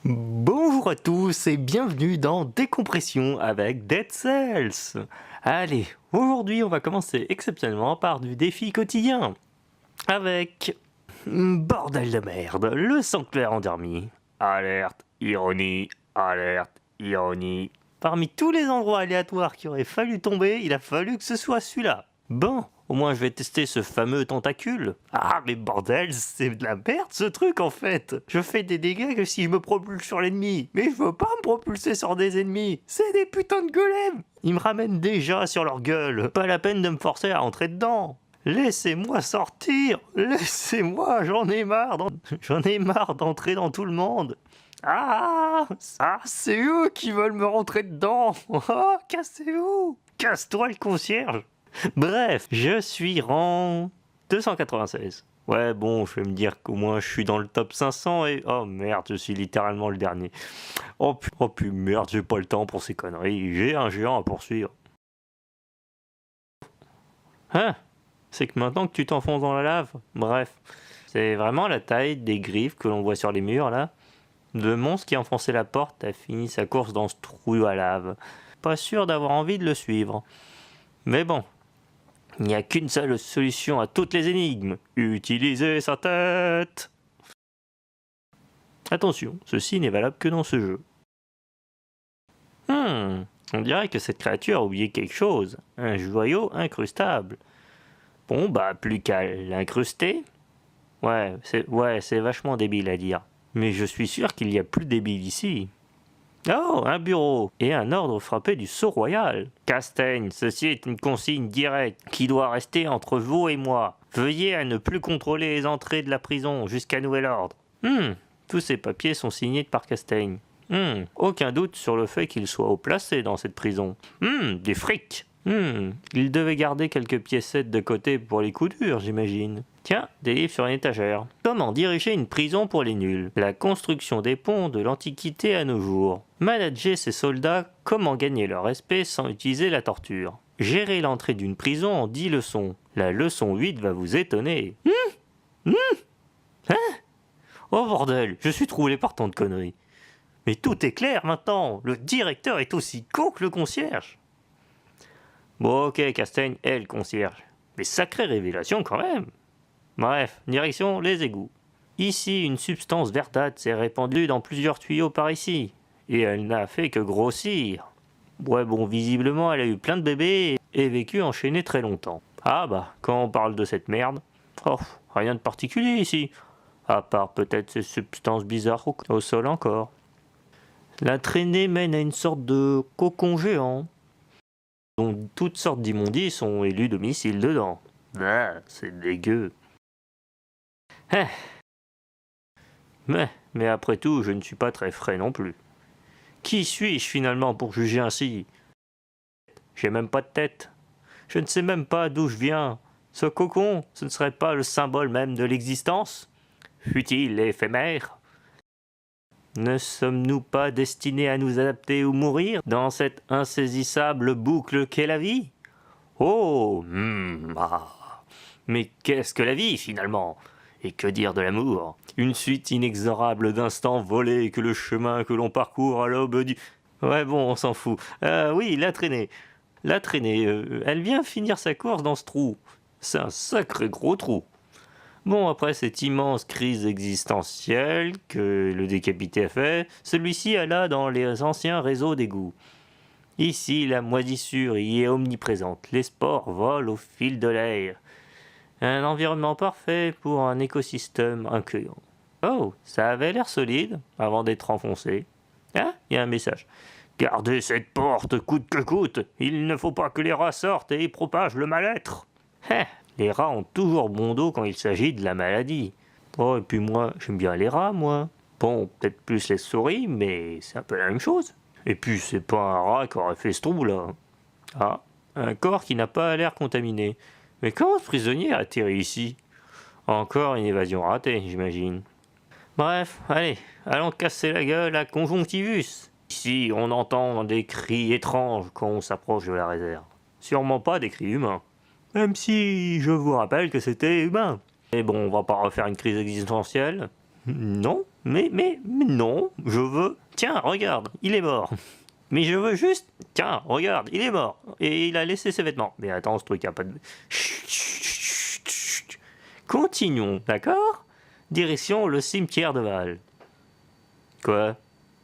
Bonjour à tous et bienvenue dans Décompression avec Dead Cells. Allez, aujourd'hui on va commencer exceptionnellement par du défi quotidien avec bordel de merde, le sanctuaire endormi. Alerte, ironie, alerte, ironie. Parmi tous les endroits aléatoires qui auraient fallu tomber, il a fallu que ce soit celui-là. Bon, au moins je vais tester ce fameux tentacule. Ah mais bordel, c'est de la merde ce truc en fait. Je fais des dégâts que si je me propulse sur l'ennemi. Mais je veux pas me propulser sur des ennemis. C'est des putains de golems. Ils me ramènent déjà sur leur gueule. Pas la peine de me forcer à rentrer dedans. Laissez-moi sortir. Laissez-moi, j'en ai marre d'entrer dans tout le monde. Ah, c'est eux qui veulent me rentrer dedans. Oh, cassez-vous. Casse-toi le concierge. Bref, je suis rang 296. Ouais, bon, je vais me dire qu'au moins je suis dans le top 500 et... Oh merde, je suis littéralement le dernier. Oh putain, merde, j'ai pas le temps pour ces conneries. J'ai un géant à poursuivre. Hein? C'est que maintenant que tu t'enfonces dans la lave. Bref, c'est vraiment la taille des griffes que l'on voit sur les murs, là. Le monstre qui a enfoncé la porte a fini sa course dans ce trou à lave. Pas sûr d'avoir envie de le suivre. Mais bon, il n'y a qu'une seule solution à toutes les énigmes. Utiliser sa tête. Attention, ceci n'est valable que dans ce jeu. On dirait que cette créature a oublié quelque chose. Un joyau incrustable. Bon, bah, plus qu'à l'incruster. Ouais, c'est vachement débile à dire. Mais je suis sûr qu'il y a plus débile ici. Oh, un bureau et un ordre frappé du sceau royal. Castaigne, ceci est une consigne directe qui doit rester entre vous et moi. Veuillez à ne plus contrôler les entrées de la prison jusqu'à nouvel ordre. Tous ces papiers sont signés par Castaigne. Aucun doute sur le fait qu'il soit haut placé dans cette prison. Du fric. Il devait garder quelques piécettes de côté pour les coups durs, j'imagine. Tiens, des livres sur une étagère. Comment diriger une prison pour les nuls? La construction des ponts de l'Antiquité à nos jours. Manager ses soldats, comment gagner leur respect sans utiliser la torture. Gérer l'entrée d'une prison en 10 leçons. La leçon 8 va vous étonner. Hein? Oh bordel, je suis troublé par tant de conneries. Mais tout est clair maintenant, le directeur est aussi con que le concierge. Bon ok, Castaigne est le concierge. Mais sacrée révélation quand même. Bref, direction les égouts. Ici, une substance verdâtre s'est répandue dans plusieurs tuyaux par ici. Et elle n'a fait que grossir. Ouais bon, visiblement elle a eu plein de bébés et vécu enchaîné très longtemps. Ah bah, quand on parle de cette merde, oh, rien de particulier ici. À part peut-être ces substances bizarres au sol encore. La traînée mène à une sorte de cocon géant, dont toutes sortes d'immondices ont élu domicile dedans. Ah, c'est dégueu. Mais après tout, je ne suis pas très frais non plus. Qui suis-je finalement pour juger ainsi? J'ai même pas de tête. Je ne sais même pas d'où je viens. Ce cocon, ce ne serait pas le symbole même de l'existence? Fut-il éphémère? Ne sommes-nous pas destinés à nous adapter ou mourir dans cette insaisissable boucle qu'est la vie? Oh, mais qu'est-ce que la vie finalement? Et que dire de l'amour? Une suite inexorable d'instants volés que le chemin que l'on parcourt à l'aube du... Ouais bon, on s'en fout. Oui, la traînée. La traînée, elle vient finir sa course dans ce trou. C'est un sacré gros trou. Bon, après cette immense crise existentielle que le décapité a fait, celui-ci alla dans les anciens réseaux d'égouts. Ici, la moisissure y est omniprésente. Les spores volent au fil de l'air. Un environnement parfait pour un écosystème incluant. Oh, ça avait l'air solide avant d'être enfoncé. Ah, il y a un message. Gardez cette porte coûte que coûte. Il ne faut pas que les rats sortent et y propagent le mal-être. Les rats ont toujours bon dos quand il s'agit de la maladie. Oh, et puis moi, j'aime bien les rats, moi. Bon, peut-être plus les souris, mais c'est un peu la même chose. Et puis, c'est pas un rat qui aurait fait ce trou, là. Ah, un corps qui n'a pas l'air contaminé. Mais comment ce prisonnier a atterri ici? Encore une évasion ratée, j'imagine. Bref, allez, allons casser la gueule à Conjonctivus. Ici, on entend des cris étranges quand on s'approche de la réserve. Sûrement pas des cris humains. Même si je vous rappelle que c'était humain. Mais bon, on va pas refaire une crise existentielle. Non, mais non, je veux... Tiens, regarde, il est mort. Mais je veux juste... Tiens, regarde, il est mort. Et il a laissé ses vêtements. Mais attends, ce truc a pas de... Chut, chut, chut, chut. Continuons, d'accord? Direction le cimetière de Val. Quoi?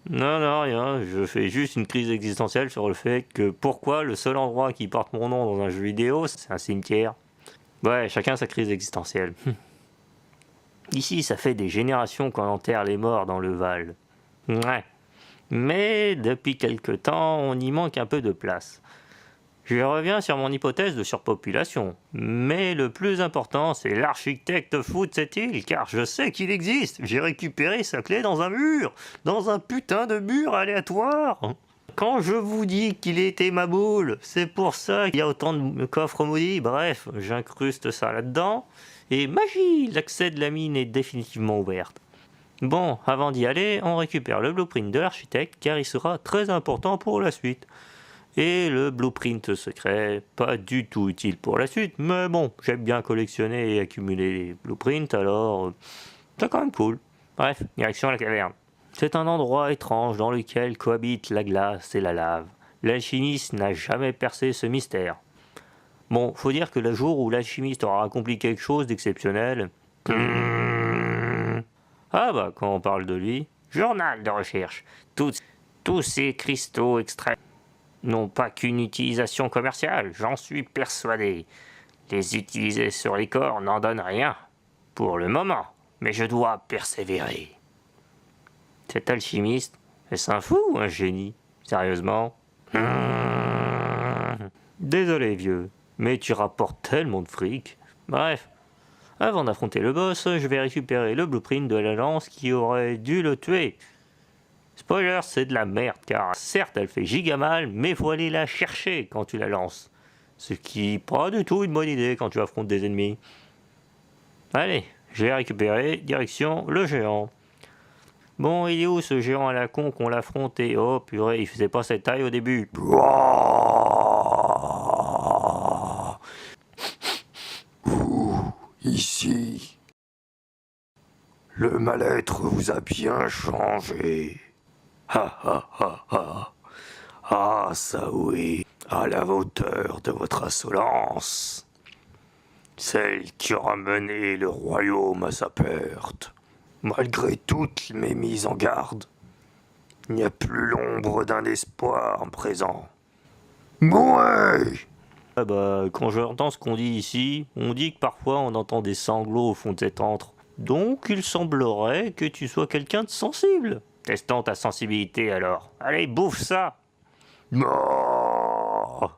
Non, non, rien. Je fais juste une crise existentielle sur le fait que pourquoi le seul endroit qui porte mon nom dans un jeu vidéo, c'est un cimetière. Ouais, chacun sa crise existentielle. Ici, ça fait des générations qu'on enterre les morts dans le Val. Ouais. Mais depuis quelque temps, on y manque un peu de place. Je reviens sur mon hypothèse de surpopulation. Mais le plus important, c'est l'architecte fou de cette île, car je sais qu'il existe. J'ai récupéré sa clé dans un mur, dans un putain de mur aléatoire. Quand je vous dis qu'il était ma boule, c'est pour ça qu'il y a autant de coffres maudits. Bref, j'incruste ça là-dedans. Et magie, l'accès de la mine est définitivement ouverte. Bon, avant d'y aller, on récupère le blueprint de l'architecte, car il sera très important pour la suite. Et le blueprint secret, pas du tout utile pour la suite, mais bon, j'aime bien collectionner et accumuler les blueprints, alors c'est quand même cool. Bref, direction la caverne. C'est un endroit étrange dans lequel cohabitent la glace et la lave. L'alchimiste n'a jamais percé ce mystère. Bon, faut dire que le jour où l'alchimiste aura accompli quelque chose d'exceptionnel... Ah bah, quand on parle de lui... Journal de recherche. Tous ces cristaux extraits n'ont pas qu'une utilisation commerciale, j'en suis persuadé. Les utiliser sur les corps n'en donnent rien. Pour le moment. Mais je dois persévérer. Cet alchimiste, est-ce un fou ou un génie? Sérieusement? Désolé vieux, mais tu rapportes tellement de fric. Bref, avant d'affronter le boss, je vais récupérer le blueprint de la lance qui aurait dû le tuer. Spoiler, c'est de la merde, car certes elle fait giga mal, mais faut aller la chercher quand tu la lances. Ce qui n'est pas du tout une bonne idée quand tu affrontes des ennemis. Allez, je l'ai récupéré, direction le géant. Bon, il est où ce géant à la con qu'on l'affrontait? Oh purée, il faisait pas cette taille au début. Ici. Le mal-être vous a bien changé. Ha ha ha ha. Ah, ça oui, à la hauteur de votre insolence. Celle qui aura mené le royaume à sa perte. Malgré toutes mes mises en garde, il n'y a plus l'ombre d'un espoir présent. Ouais! Ah bah, quand j'entends ce qu'on dit ici, on dit que parfois on entend des sanglots au fond de cet antre. Donc il semblerait que tu sois quelqu'un de sensible. Testons ta sensibilité alors. Allez, bouffe ça! Non.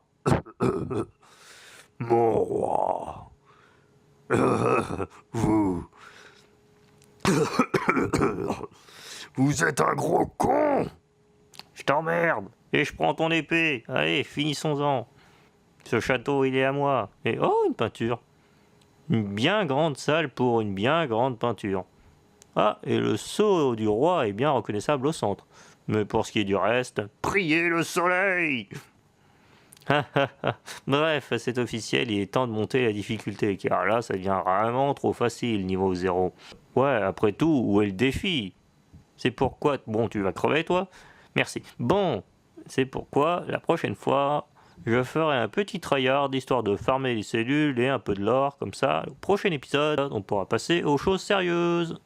Mon roi. Vous. Vous êtes un gros con. Je t'emmerde! Et je prends ton épée! Allez, finissons-en! Ce château, il est à moi! Et oh, une peinture! Une bien grande salle pour une bien grande peinture. Ah, et le sceau du roi est bien reconnaissable au centre. Mais pour ce qui est du reste, priez le soleil! Bref, c'est officiel, il est temps de monter la difficulté, car là, ça devient vraiment trop facile, niveau 0. Ouais, après tout, où est le défi? C'est pourquoi... Bon, tu vas crever, toi? Merci. Bon, c'est pourquoi, la prochaine fois, je ferai un petit tryhard, histoire de farmer les cellules et un peu de l'or, comme ça, au prochain épisode, on pourra passer aux choses sérieuses.